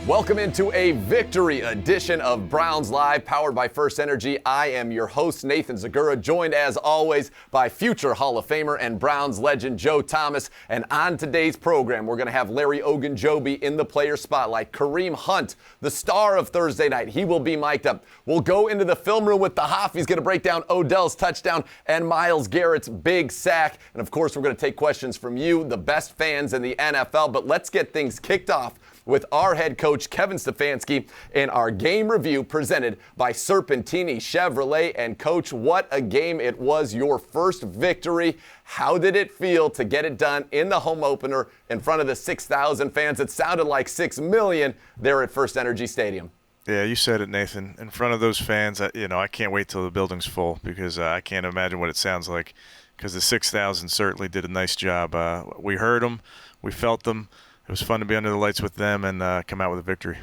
Welcome into a victory edition of Browns Live, powered by First Energy. I am your host, Nathan Zegura, joined as always by future Hall of Famer and Browns legend Joe Thomas. And on today's program, we're going to have Larry Ogunjobi in the player spotlight. Kareem Hunt, the star of Thursday night, he will be mic'd up. We'll go into the film room with the Hoff. He's going to break down Odell's touchdown and Myles Garrett's big sack. And of course, we're going to take questions from you, the best fans in the NFL. But let's get things kicked off with our head coach, Kevin Stefanski, in our game review presented by Serpentini Chevrolet. And Coach, what a game it was, your first victory. How did it feel to get it done in the home opener in front of the 6,000 fans? It sounded like 6 million there at First Energy Stadium. Yeah, you said it, Nathan. In front of those fans, I can't wait till the building's full because I can't imagine what it sounds like, because the 6,000 certainly did a nice job. We heard them. We felt them. It was fun to be under the lights with them and come out with a victory.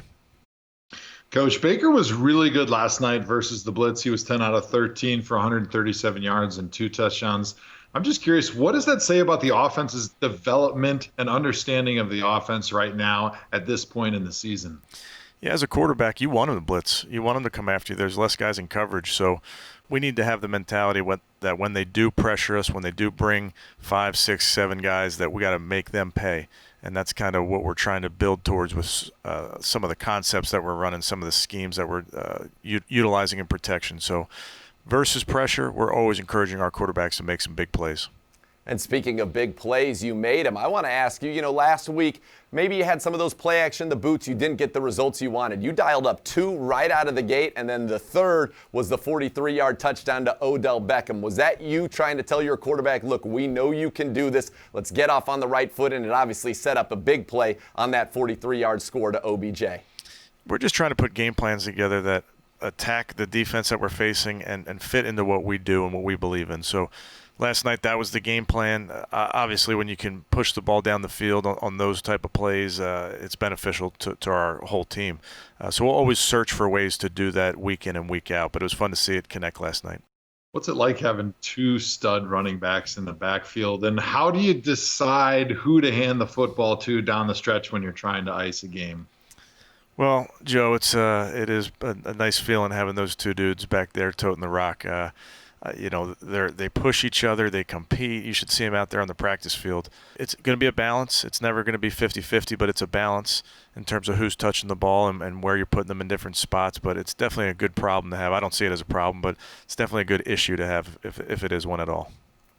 Coach, Baker was really good last night versus the Blitz. He was 10 out of 13 for 137 yards and 2 touchdowns. I'm just curious, what does that say about the offense's development and understanding of the offense right now at this point in the season? Yeah, as a quarterback, you want them to blitz. You want them to come after you. There's less guys in coverage, so we need to have the mentality that when they do pressure us, when they do bring 5, 6, 7 guys, that we got to make them pay. And that's kind of what we're trying to build towards with some of the concepts that we're running, some of the schemes that we're utilizing in protection. So versus pressure, we're always encouraging our quarterbacks to make some big plays. And speaking of big plays, you made them. I want to ask you, last week, maybe you had some of those play action, the boots, you didn't get the results you wanted. You dialed up 2 right out of the gate, and then the third was the 43-yard touchdown to Odell Beckham. Was that you trying to tell your quarterback, look, we know you can do this. Let's get off on the right foot, and it obviously set up a big play on that 43-yard score to OBJ? We're just trying to put game plans together that attack the defense that we're facing and fit into what we do and what we believe in. So last night, that was the game plan. Obviously, when you can push the ball down the field on those type of plays, it's beneficial to our whole team. So we'll always search for ways to do that week in and week out, but it was fun to see it connect last night. What's it like having 2 stud running backs in the backfield, and how do you decide who to hand the football to down the stretch when you're trying to ice a game? Well, Joe, it is a nice feeling having those 2 dudes back there toting the rock. They push each other, they compete. You should see them out there on the practice field. It's going to be a balance. It's never going to be 50-50, but it's a balance in terms of who's touching the ball and where you're putting them in different spots. But it's definitely a good problem to have. I don't see it as a problem, but it's definitely a good issue to have if it is one at all.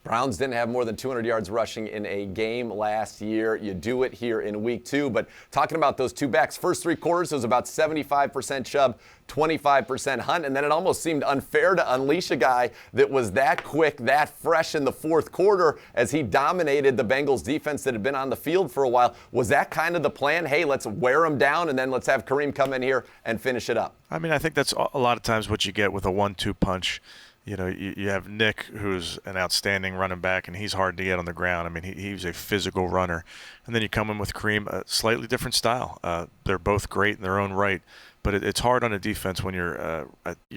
Browns didn't have more than 200 yards rushing in a game last year. You do it here in week 2. But talking about those 2 backs, first 3 quarters, it was about 75% Chubb, 25% Hunt. And then it almost seemed unfair to unleash a guy that was that quick, that fresh in the fourth quarter as he dominated the Bengals defense that had been on the field for a while. Was that kind of the plan? Hey, let's wear him down and then let's have Kareem come in here and finish it up. I mean, I think that's a lot of times what you get with a 1-2 punch. You have Nick, who's an outstanding running back, and he's hard to get on the ground. I mean, he's a physical runner. And then you come in with Kareem, a slightly different style. They're both great in their own right, but it's hard on a defense when you're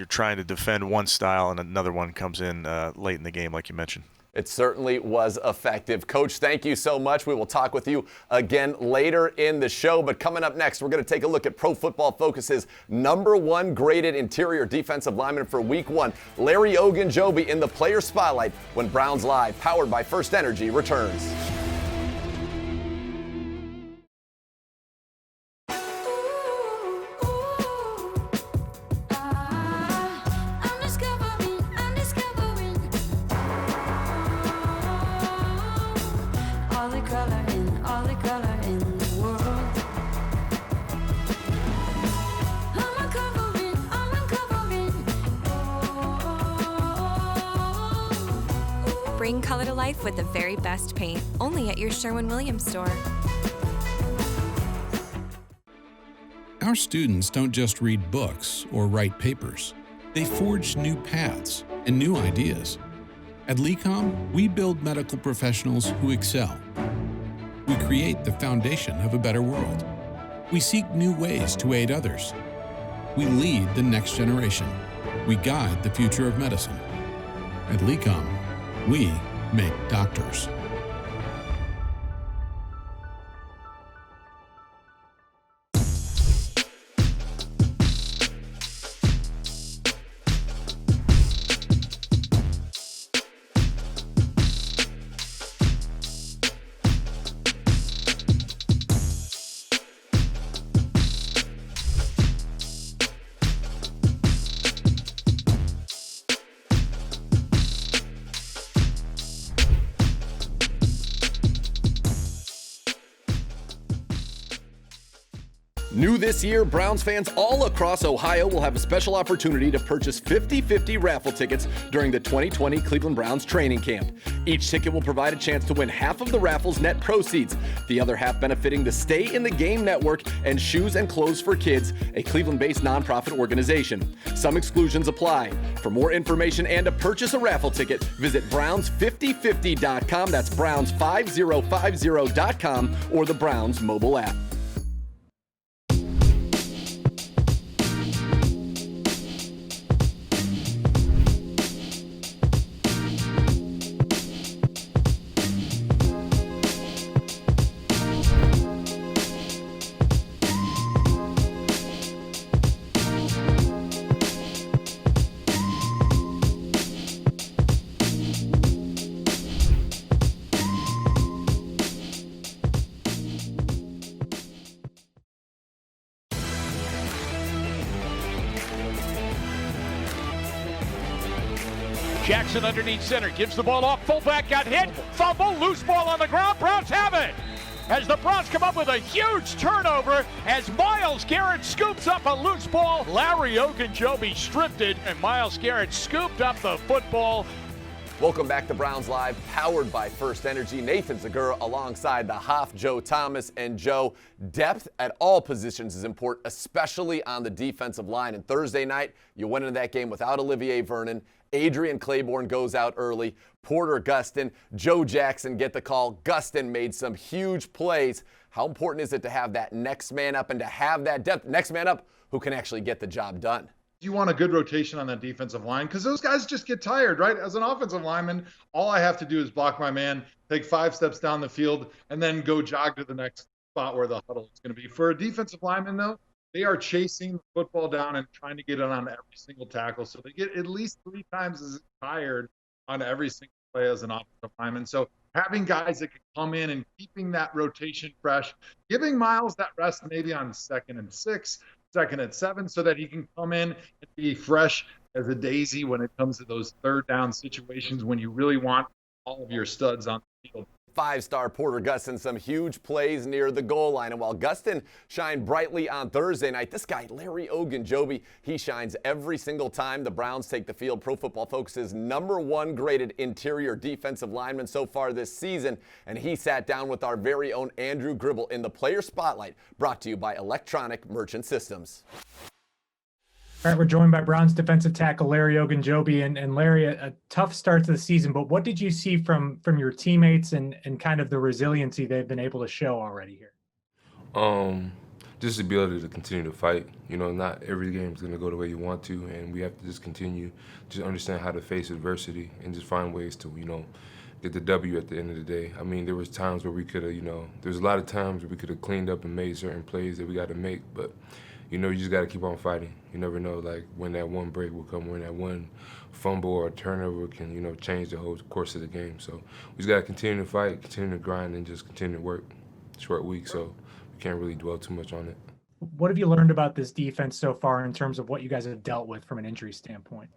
trying to defend one style and another one comes in late in the game, like you mentioned. It certainly was effective. Coach, thank you so much. We will talk with you again later in the show. But coming up next, we're going to take a look at Pro Football Focus's #1 graded interior defensive lineman for Week 1, Larry Ogunjobi, in the player spotlight when Browns Live, powered by First Energy, returns. Bring color to life with the very best paint, only at your Sherwin-Williams store. Our students don't just read books or write papers. They forge new paths and new ideas. At LECOM, we build medical professionals who excel. We create the foundation of a better world. We seek new ways to aid others. We lead the next generation. We guide the future of medicine. At LECOM, we make doctors. New this year, Browns fans all across Ohio will have a special opportunity to purchase 50-50 raffle tickets during the 2020 Cleveland Browns training camp. Each ticket will provide a chance to win half of the raffle's net proceeds, the other half benefiting the Stay in the Game Network and Shoes and Clothes for Kids, a Cleveland-based nonprofit organization. Some exclusions apply. For more information and to purchase a raffle ticket, visit Browns5050.com, that's Browns5050.com, or the Browns mobile app. Jackson underneath center, gives the ball off, fullback got hit, fumble, loose ball on the ground, Browns have it! As the Browns come up with a huge turnover, as Myles Garrett scoops up a loose ball, Larry Ogunjobi stripped it, and Myles Garrett scooped up the football. Welcome back to Browns Live, powered by First Energy. Nathan Zegura alongside the Hoff, Joe Thomas. And Joe, depth at all positions is important, especially on the defensive line. And Thursday night, you went into that game without Olivier Vernon. Adrian Claiborne goes out early. Porter Gustin, Joe Jackson get the call. Gustin made some huge plays. How important is it to have that next man up and to have that depth, next man up who can actually get the job done? You want a good rotation on that defensive line because those guys just get tired, right? As an offensive lineman, all I have to do is block my man, take 5 steps down the field, and then go jog to the next spot where the huddle is going to be. For a defensive lineman, though, they are chasing the football down and trying to get it on every single tackle. So they get at least 3 times as tired on every single play as an offensive lineman. So having guys that can come in and keeping that rotation fresh, giving Myles that rest maybe on 2nd and 6, 2nd and 7, so that he can come in and be fresh as a daisy when it comes to those 3rd down situations when you really want all of your studs on the field. 5-star Porter Gustin, some huge plays near the goal line. And while Gustin shined brightly on Thursday night, this guy, Larry Ogunjobi, he shines every single time the Browns take the field. Pro Football Focus's #1 graded interior defensive lineman so far this season. And he sat down with our very own Andrew Gribble in the Player Spotlight, brought to you by Electronic Merchant Systems. All right, we're joined by Browns defensive tackle Larry Ogunjobi. And Larry, a tough start to the season, but what did you see from your teammates and kind of the resiliency they've been able to show already here? Just the ability to continue to fight. You know, not every game is going to go the way you want to, and we have to just continue, just understand how to face adversity and just find ways to, you know, get the W at the end of the day. I mean, there was times where we could have, you know, there's a lot of times where we could have cleaned up and made certain plays that we got to make, but you know, you just got to keep on fighting. You never know, like, when that one break will come, when that one fumble or turnover can, you know, change the whole course of the game. So we just got to continue to fight, continue to grind, and just continue to work. Short week, so we can't really dwell too much on it. What have you learned about this defense so far in terms of what you guys have dealt with from an injury standpoint?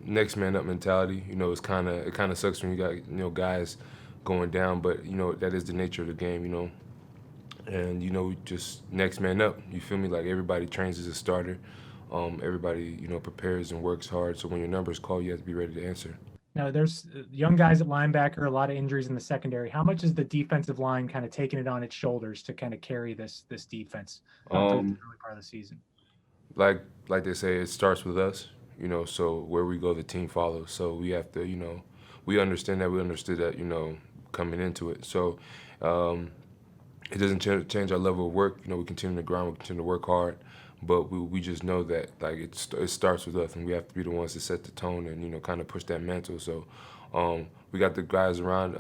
Next man up mentality. You know, it kind of sucks when you got, you know, guys going down, but you know that is the nature of the game. You know. And, you know, just next man up. You feel me? Like, everybody trains as a starter. Everybody, you know, prepares and works hard. So when your number is called, you have to be ready to answer. Now, there's young guys at linebacker, a lot of injuries in the secondary. How much is the defensive line kind of taking it on its shoulders to kind of carry this defense through the early part of the season? Like they say, it starts with us, you know, so where we go, the team follows. So we have to, you know, we understand that. We understood that, you know, coming into it. So, it doesn't change our level of work. You know, we continue to grind, we continue to work hard, but we just know that, like, it starts with us, and we have to be the ones to set the tone and, you know, kind of push that mantle. So we got the guys around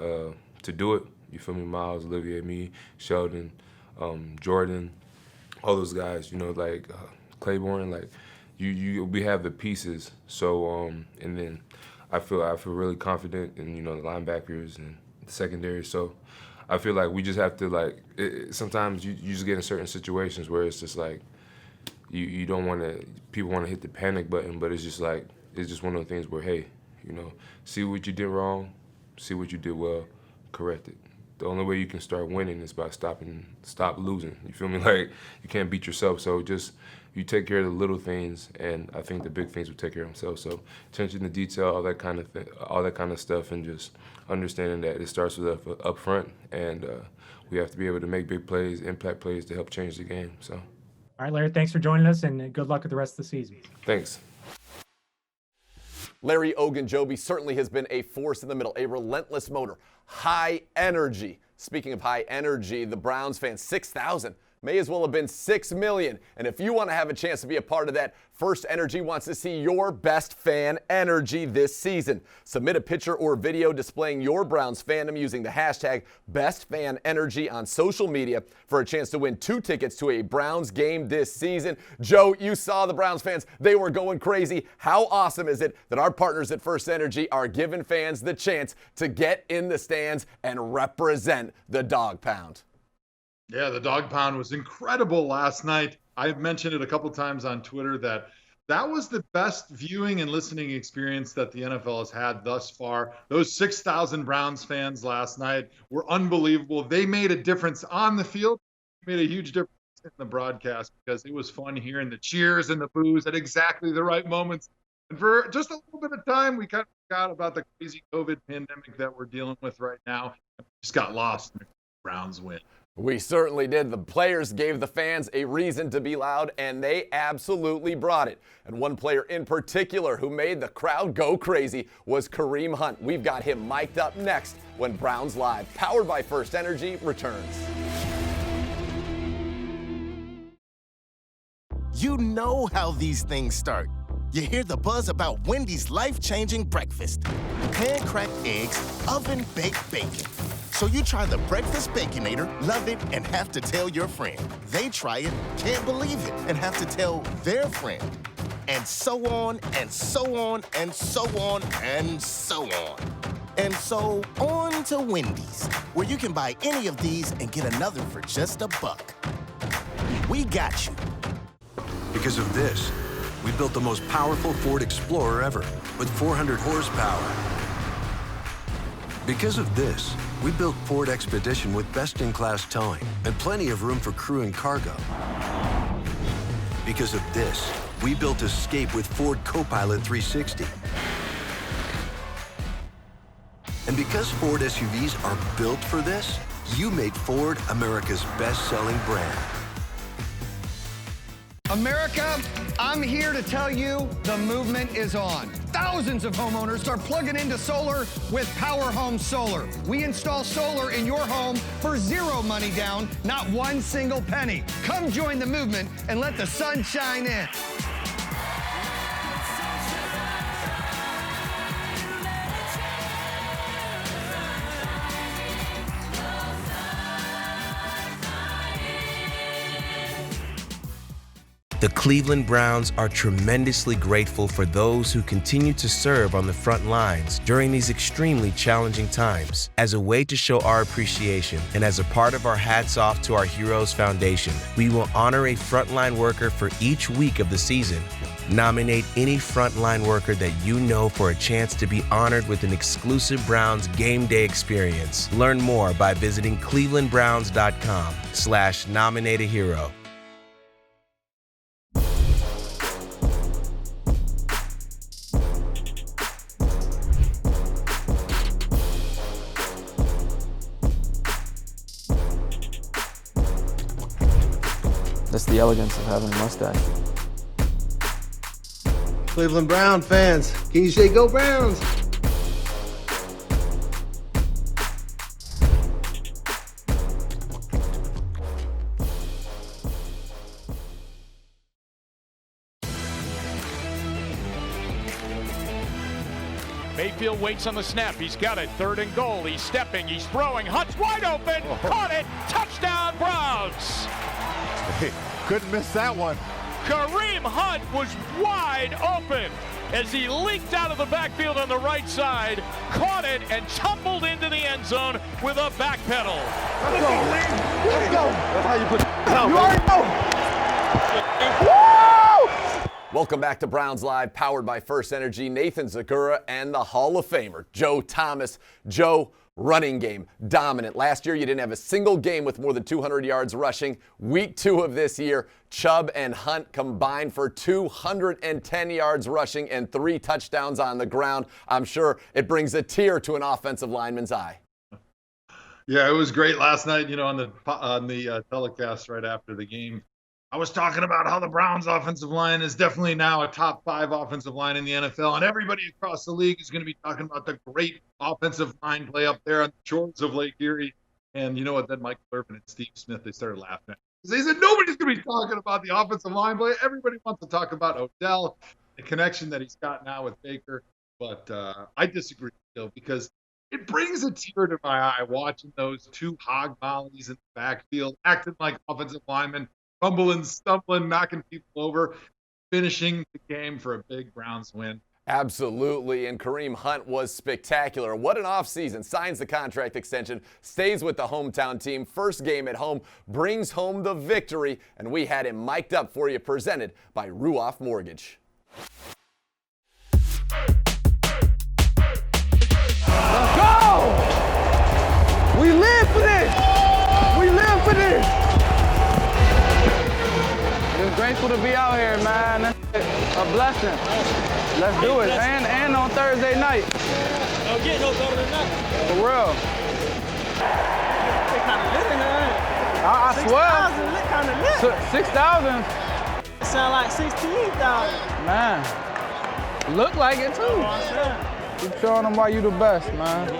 to do it. You feel me? Myles, Olivier, me, Sheldon, Jordan, all those guys, you know, like Claiborne, like, we have the pieces. So, and then I feel really confident in, you know, the linebackers and the secondary. So I feel like we just have to, like, sometimes you just get in certain situations where it's just like you don't want to, people want to hit the panic button, but it's just like, it's just one of the things where, hey, you know, see what you did wrong, see what you did well, correct it. the only way you can start winning is by stop losing. You feel me? Like, you can't beat yourself. So just you take care of the little things, and I think the big things will take care of themselves. So attention to detail, all that kind of stuff, and just understanding that it starts with up front, and we have to be able to make big plays, impact plays to help change the game. So. All right, Larry, thanks for joining us, and good luck with the rest of the season. Thanks. Larry Ogunjobi certainly has been a force in the middle, a relentless motor, high energy. Speaking of high energy, the Browns fans, 6,000. May as well have been 6 million. And if you want to have a chance to be a part of that, First Energy wants to see your best fan energy this season. Submit a picture or video displaying your Browns fandom using the hashtag BestFanEnergy on social media for a chance to win 2 tickets to a Browns game this season. Joe, you saw the Browns fans. They were going crazy. How awesome is it that our partners at First Energy are giving fans the chance to get in the stands and represent the Dog Pound? Yeah, the Dog Pound was incredible last night. I've mentioned it a couple times on Twitter that was the best viewing and listening experience that the NFL has had thus far. Those 6,000 Browns fans last night were unbelievable. They made a difference on the field, made a huge difference in the broadcast, because it was fun hearing the cheers and the boos at exactly the right moments. And for just a little bit of time, we kind of forgot about the crazy COVID pandemic that we're dealing with right now. Just got lost in the Browns win. We certainly did. The players gave the fans a reason to be loud, and they absolutely brought it. And one player in particular who made the crowd go crazy was Kareem Hunt. We've got him mic'd up next when Browns Live, powered by First Energy, returns. You know how these things start. You hear the buzz about Wendy's life-changing breakfast. Hand-cracked eggs, oven-baked bacon. So you try the Breakfast Baconator, love it, and have to tell your friend. They try it, can't believe it, and have to tell their friend. And so on, and so on, and so on, and so on. And so on to Wendy's, where you can buy any of these and get another for just $1. We got you. Because of this, we built the most powerful Ford Explorer ever, with 400 horsepower. Because of this, we built Ford Expedition with best-in-class towing and plenty of room for crew and cargo. Because of this, we built Escape with Ford Copilot 360. And because Ford SUVs are built for this, you made Ford America's best-selling brand. America, I'm here to tell you the movement is on. Thousands of homeowners are plugging into solar with Power Home Solar. We install solar in your home for zero money down, not one single penny. Come join the movement and let the sun shine in. The Cleveland Browns are tremendously grateful for those who continue to serve on the front lines during these extremely challenging times. As a way to show our appreciation and as a part of our Hats Off to Our Heroes Foundation, we will honor a frontline worker for each week of the season. Nominate any frontline worker that you know for a chance to be honored with an exclusive Browns game day experience. Learn more by visiting clevelandbrowns.com/nominate-a-hero. That's the elegance of having a mustache. Cleveland Brown fans, can you say go Browns? Mayfield waits on the snap. He's got it. 3rd and goal. He's stepping. He's throwing. Hunt's wide open. Caught it. Touchdown, Browns. Couldn't miss that one. Kareem Hunt was wide open as he leaked out of the backfield on the right side, caught it, and tumbled into the end zone with a back pedal. Let's go. Let's go. That's how you put it. Well, Welcome back to Browns Live, powered by First Energy. Nathan Zegura and the Hall of Famer, Joe Thomas. Joe, running game, dominant. Last year, you didn't have a single game with more than 200 yards rushing. Week 2 of this year, Chubb and Hunt combined for 210 yards rushing and 3 touchdowns on the ground. I'm sure it brings a tear to an offensive lineman's eye. Yeah, it was great last night, on the telecast right after the game. I was talking about how the Browns offensive line is definitely now a top 5 offensive line in the NFL, and everybody across the league is going to be talking about the great offensive line play up there on the shores of Lake Erie. And you know what? Then Michael Irvin and Steve Smith, they started laughing at me. They said, nobody's going to be talking about the offensive line play. Everybody wants to talk about Odell, the connection that he's got now with Baker. But I disagree, though, because it brings a tear to my eye watching those 2 hog mollies in the backfield, acting like offensive linemen, fumbling, stumbling, knocking people over, finishing the game for a big Browns win. Absolutely, and Kareem Hunt was spectacular. What an offseason. Signs the contract extension, stays with the hometown team. First game at home, brings home the victory, and we had him mic'd up for you, presented by Ruoff Mortgage. Let's go! We live for this! We live for this! Just grateful to be out here, man. That's a blessing. Let's do it. And on Thursday night. Don't get no Thursday night. For real. They kind of lit in here. I swear. 6,000 lit, kind of lit. 6,000. It sound like 16,000. Man, look like it too. Keep showing them why you the best, man.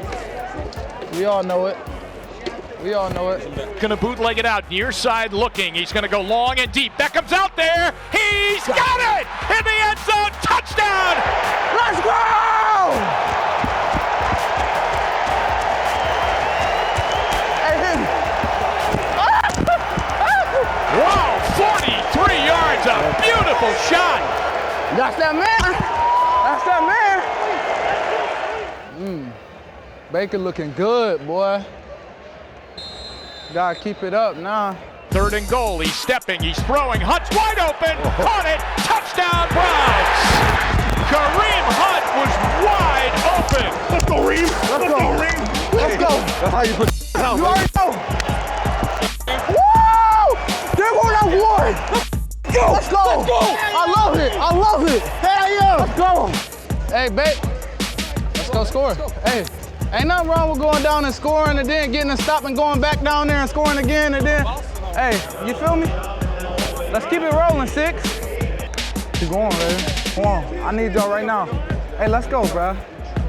We all know it. We all know it. Gonna bootleg it out, near side looking. He's gonna go long and deep. Beckham's out there. He's got it! In the end zone, touchdown! Let's go! Wow, 43 yards, a beautiful shot. That's that man. That's that man. Baker looking good, boy. Gotta keep it up now. 3rd and goal, he's stepping, he's throwing, Hunt's wide open, caught it, touchdown Browns! Kareem Hunt was wide open. Let's go, Reem. Let's go, Reem. Let's go. That's how you put it out. You already know. Woo! There go that one. Let's go. Let's go. I love it. I love it. Hell yeah. Let's go. Hey, babe. Let's go score. Hey. Ain't nothing wrong with going down and scoring and then getting a stop and going back down there and scoring again and then, hey, you feel me? Let's keep it rolling, 6. Keep going, baby. Come on. I need y'all right now. Hey, let's go, bro.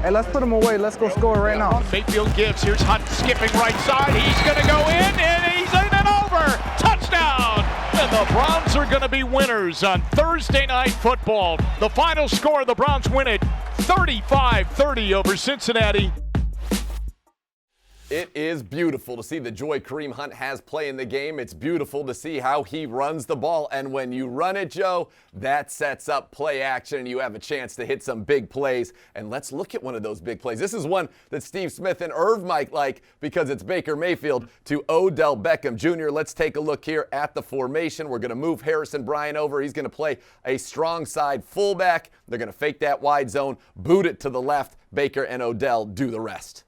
Hey, let's put them away. Let's go score right now. Mayfield gives. Here's Hunt skipping right side. He's going to go in, and he's in and over. Touchdown! And the Browns are going to be winners on Thursday Night Football. The final score, the Browns win it 35-30 over Cincinnati. It is beautiful to see the joy Kareem Hunt has playing the game. It's beautiful to see how he runs the ball. And when you run it, Joe, that sets up play action, and you have a chance to hit some big plays. And let's look at one of those big plays. This is one that Steve Smith and Irv might like because it's Baker Mayfield to Odell Beckham Jr. Let's take a look here at the formation. We're going to move Harrison Bryant over. He's going to play a strong side fullback. They're going to fake that wide zone, boot it to the left. Baker and Odell do the rest.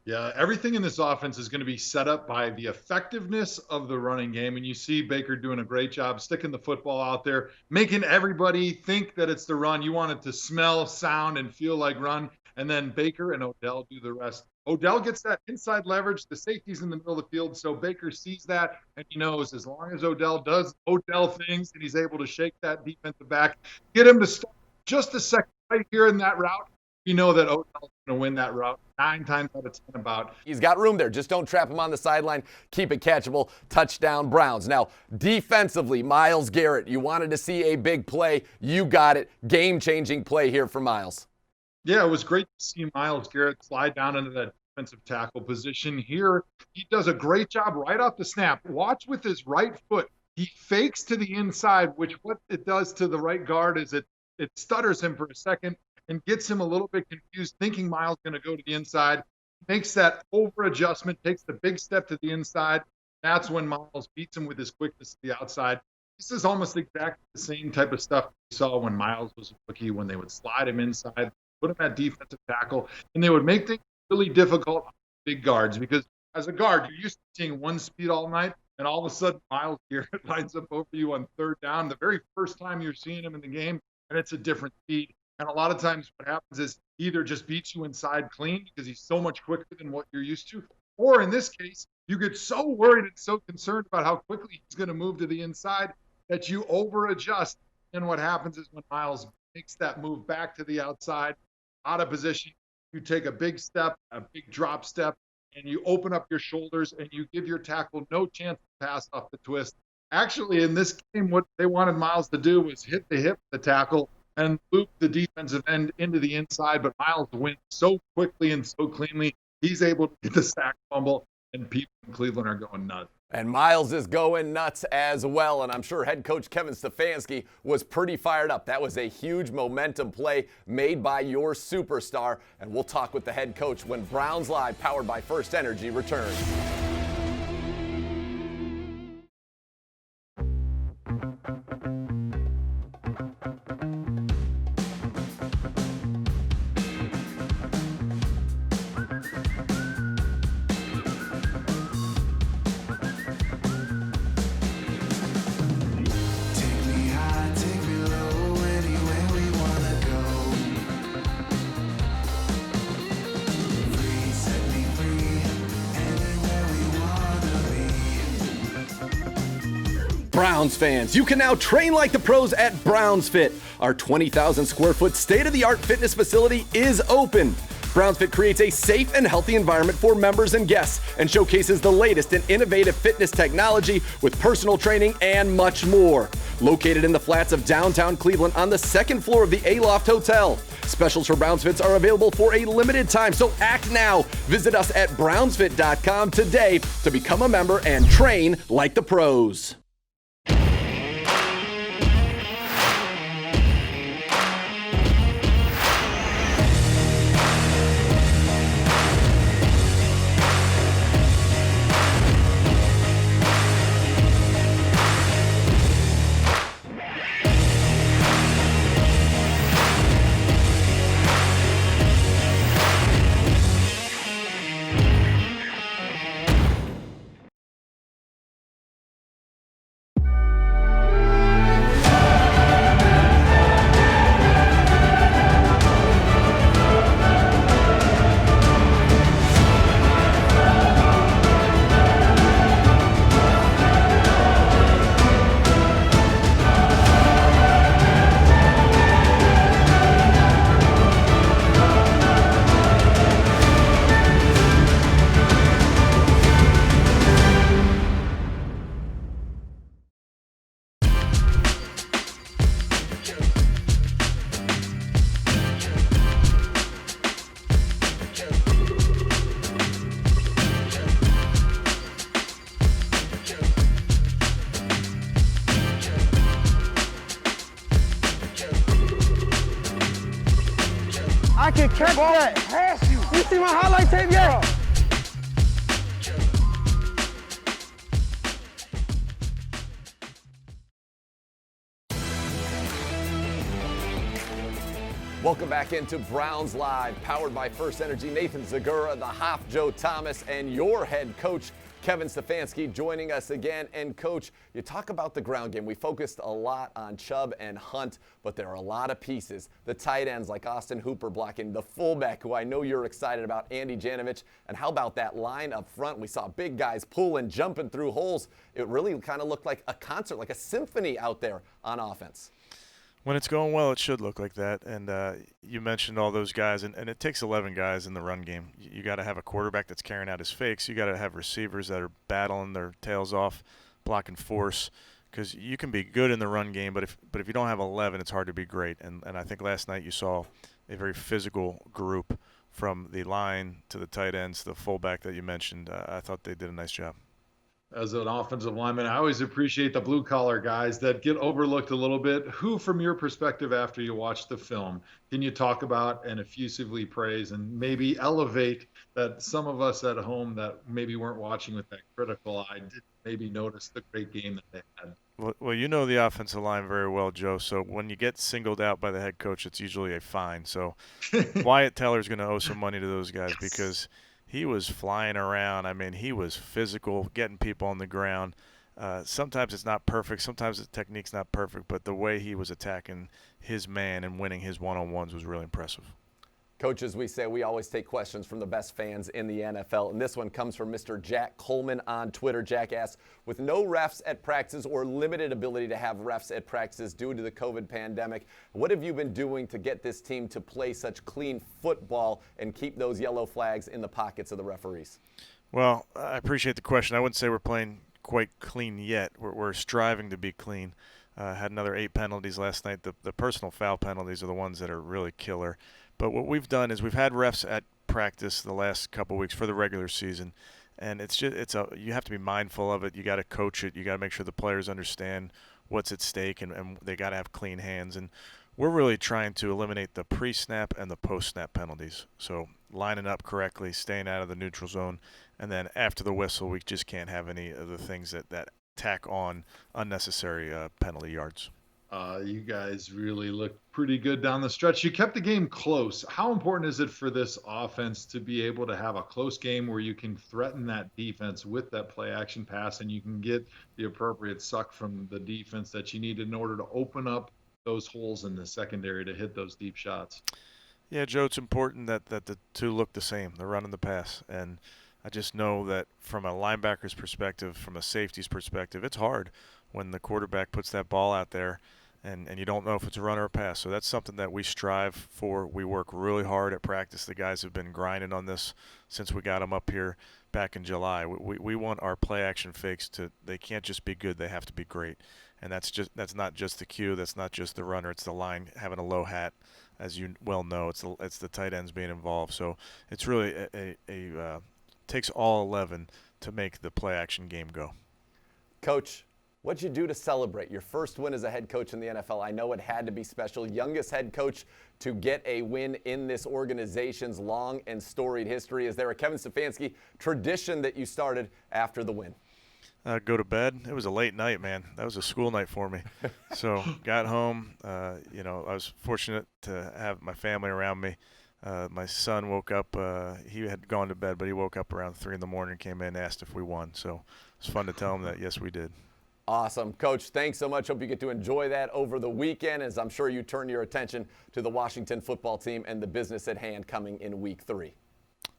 Yeah, everything in this offense is going to be set up by the effectiveness of the running game. And you see Baker doing a great job sticking the football out there, making everybody think that it's the run. You want it to smell, sound, and feel like run. And then Baker and Odell do the rest. Odell gets that inside leverage. The safety's in the middle of the field. So Baker sees that, and he knows as long as Odell does Odell things and he's able to shake that defensive back, get him to stop just a second right here in that route, you know that Odell's going to win that route 9 times out of 10 about. He's got room there. Just don't trap him on the sideline. Keep it catchable. Touchdown Browns. Now, defensively, Myles Garrett, you wanted to see a big play. You got it. Game-changing play here for Myles. Yeah, it was great to see Myles Garrett slide down into that defensive tackle position. Here, he does a great job right off the snap. Watch with his right foot. He fakes to the inside, which what it does to the right guard is it stutters him for a second and gets him a little bit confused, thinking Myles going to go to the inside. Makes that over adjustment, takes the big step to the inside. That's when Myles beats him with his quickness to the outside. This is almost exactly the same type of stuff we saw when Miles was a rookie, when they would slide him inside, put him at defensive tackle, and they would make things really difficult on big guards because as a guard, you're used to seeing one speed all night, and all of a sudden Miles Garrett lines up over you on third down, the very first time you're seeing him in the game, and it's a different speed. And a lot of times what happens is he either just beats you inside clean because he's so much quicker than what you're used to, or in this case, you get so worried and so concerned about how quickly he's going to move to the inside that you over adjust. And what happens is when Miles makes that move back to the outside, out of position, you take a big step, a big drop step, and you open up your shoulders and you give your tackle no chance to pass off the twist. Actually, in this game, what they wanted Miles to do was hit the hip of the tackle and loop the defensive end into the inside, but Miles wins so quickly and so cleanly, he's able to get the sack fumble, and people in Cleveland are going nuts. And Miles is going nuts as well, and I'm sure head coach Kevin Stefanski was pretty fired up. That was a huge momentum play made by your superstar, and we'll talk with the head coach when Browns Live, powered by First Energy, returns. Browns fans, you can now train like the pros at Browns Fit. Our 20,000 square foot state-of-the-art fitness facility is open. Browns Fit creates a safe and healthy environment for members and guests and showcases the latest in innovative fitness technology with personal training and much more. Located in the flats of downtown Cleveland on the second floor of the Aloft Hotel. Specials for Browns Fits are available for a limited time, so act now. Visit us at brownsfit.com today to become a member and train like the pros. I can catch that. Pass you. You see my highlight tape yet? Welcome back into Browns Live, powered by First Energy. Nathan Zegura, the Hop, Joe Thomas, and your head coach, Kevin Stefanski, joining us again. And Coach, you talk about the ground game. We focused a lot on Chubb and Hunt, but there are a lot of pieces. The tight ends like Austin Hooper blocking, the fullback, who I know you're excited about, Andy Janovich. And how about that line up front? We saw big guys pulling, jumping through holes. It really kind of looked like a concert, like a symphony out there on offense. When it's going well, it should look like that. And you mentioned all those guys, and it takes 11 guys in the run game. You got to have a quarterback that's carrying out his fakes. You got to have receivers that are battling their tails off, blocking force, because you can be good in the run game, but if you don't have 11, it's hard to be great. And I think last night you saw a very physical group from the line to the tight ends, the fullback that you mentioned. I thought they did a nice job. As an offensive lineman, I always appreciate the blue-collar guys that get overlooked a little bit. Who, from your perspective, after you watch the film, can you talk about and effusively praise and maybe elevate that some of us at home that maybe weren't watching with that critical eye did maybe notice the great game that they had? Well, you know the offensive line very well, Joe. So when you get singled out by the head coach, it's usually a fine. So Wyatt Teller's going to owe some money to those guys because he was flying around. I mean, he was physical, getting people on the ground. Sometimes it's not perfect. Sometimes the technique's not perfect. But the way he was attacking his man and winning his one-on-ones was really impressive. Coach, as we say, we always take questions from the best fans in the NFL, and this one comes from Mr. Jack Coleman on Twitter. Jack asks, with no refs at practices or limited ability to have refs at practices due to the COVID pandemic, what have you been doing to get this team to play such clean football and keep those yellow flags in the pockets of the referees? Well, I appreciate the question. I wouldn't say we're playing quite clean yet. We're striving to be clean. Had another 8 penalties last night. The personal foul penalties are the ones that are really killer. But what we've done is we've had refs at practice the last couple of weeks for the regular season, and you have to be mindful of it. You got to coach it. You got to make sure the players understand what's at stake, and they got to have clean hands. And we're really trying to eliminate the pre-snap and the post-snap penalties. So lining up correctly, staying out of the neutral zone, and then after the whistle, we just can't have any of the things that tack on unnecessary penalty yards. You guys really looked pretty good down the stretch. You kept the game close. How important is it for this offense to be able to have a close game where you can threaten that defense with that play action pass and you can get the appropriate suck from the defense that you need in order to open up those holes in the secondary to hit those deep shots? Yeah, Joe, it's important that the two look the same, the run and the pass. And I just know that from a linebacker's perspective, from a safety's perspective, it's hard when the quarterback puts that ball out there and you don't know if it's a run or a pass. So that's something that we strive for. We work really hard at practice. The guys have been grinding on this since we got them up here back in July. We want our play action fakes they can't just be good, they have to be great. And that's not just the cue, that's not just the runner, it's the line having a low hat. As you well know, it's the tight ends being involved. So it's really takes all 11 to make the play action game go. Coach, what'd you do to celebrate your first win as a head coach in the NFL? I know it had to be special. Youngest head coach to get a win in this organization's long and storied history. Is there a Kevin Stefanski tradition that you started after the win? Go to bed. It was a late night, man. That was a school night for me. So got home. I was fortunate to have my family around me. My son woke up. He had gone to bed, but he woke up around 3 in the morning, came in and asked if we won. So it was fun to tell him that, yes, we did. Awesome. Coach, thanks so much. Hope you get to enjoy that over the weekend, as I'm sure you turn your attention to the Washington football team and the business at hand coming in week 3.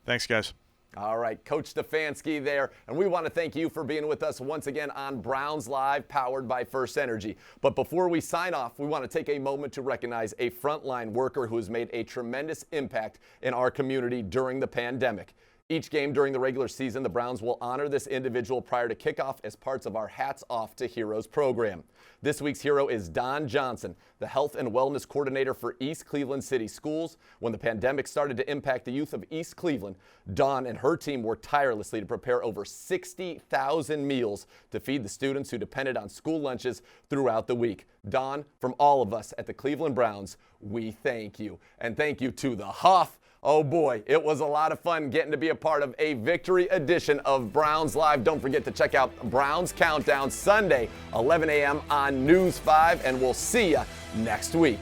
Thanks, guys. All right, Coach Stefanski there, and we want to thank you for being with us once again on Browns Live, powered by First Energy. But before we sign off, we want to take a moment to recognize a frontline worker who has made a tremendous impact in our community during the pandemic. Each game during the regular season, the Browns will honor this individual prior to kickoff as parts of our Hats Off to Heroes program. This week's hero is Don Johnson, the Health and Wellness Coordinator for East Cleveland City Schools. When the pandemic started to impact the youth of East Cleveland, Dawn and her team worked tirelessly to prepare over 60,000 meals to feed the students who depended on school lunches throughout the week. Dawn, from all of us at the Cleveland Browns, we thank you. And thank you to the Huff. Oh boy, it was a lot of fun getting to be a part of a victory edition of Browns Live. Don't forget to check out Browns Countdown Sunday, 11 a.m. on News 5, and we'll see you next week.